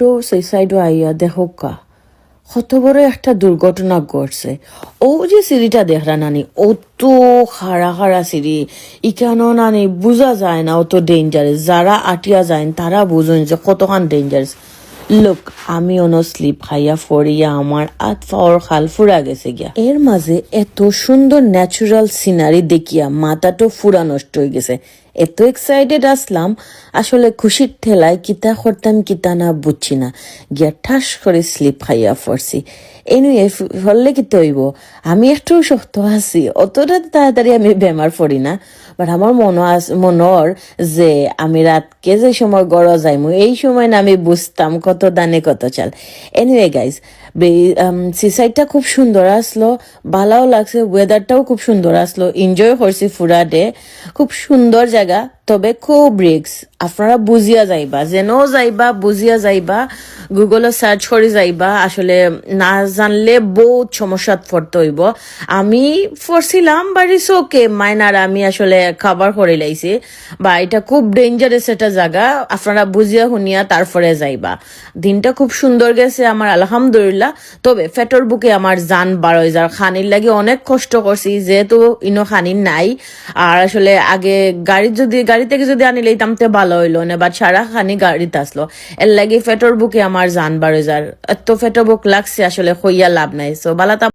রোডও সেই সাইডও আইয়া দেখো কা কত বড় একটা দুর্ঘটনা ঘটছে। ও যে সিঁড়িটা দেখরা নানি, অত খাড়া খাড়া সিঁড়ি, ইকানো নানি বোঝা যায় না, অত ডেঞ্জারাস। যারা আটিয়া যায় তারা বুঝুন যে কতখান ডেঞ্জারাস। লোক আমি অন স্লিপ খাইয়া ফরিয়া আমার আত পাওয়ার খাল ফুরা গেছে গিয়া। এর মাঝে এত সুন্দর ন্যাচুরাল সিনারি দেখিয়া মাথাটা ফুরা নষ্ট হয়ে গেছে। এত এক্সাইটেড আসলাম, আসলে খুশির ঠেলায় কিতা করতাম কিতা না বুঝছি না, গিয়া ঠাস করে স্লিপ খাইয়া পড়ছি। এনুয়ে ফললে কিতে হইব, আমি একটু শক্ত আছি, অতটা তাড়াতাড়ি আমি বেমার পড়ি না। বাট আমার মনর যে আমি রাতকে যে সময় গড় যাইমু, এই সময় না আমি বুঝতাম কত দানে কত চাল। এনিওয়ে গাইজ, সিসাইডটা খুব সুন্দর আসলো, ভালোও লাগছে, ওয়েদারটাও খুব সুন্দর আসলো, এনজয় করছি পুরা ডে। খুব সুন্দর জায়গা, তবে খুব রিক্স। আপনারা বুঝিয়া যাইবা, যেন যাইবা বুঝিয়া যাইবা, গুগলে সার্চ করে যাইবা। আসলে না জানলে বহুত সমস্যাত পড়তে হইব। আমি পড়ছিলাম বাড়িস ওকে মাইনার, আমি আসলে খাবার করে লাইছি। বা এটা খুব ডেঞ্জারাস একটা জায়গা, আপনারা বুঝিয়া শুনিয়া তারপরে যাইবা। দিনটা খুব সুন্দর গেছে আমার, আলহামদুলিল্লাহ। তবে ফেটর বুকে আমার জান বার হয়ে যার, খানির লাগে অনেক কষ্ট করছি, যেহেতু ইনো খানির নাই। আর আসলে আগে গাড়ি থেকে যদি আনি লইতাম তে ভালো হইলো না, বাট সারা খানি গাড়িতে আসলো, এর লাগে ফেটর বুকে আমার জান বার হয়ে যার। এত ফেটর বুক লাগছে আসলে হইয়া লাভ নাই। সো বালা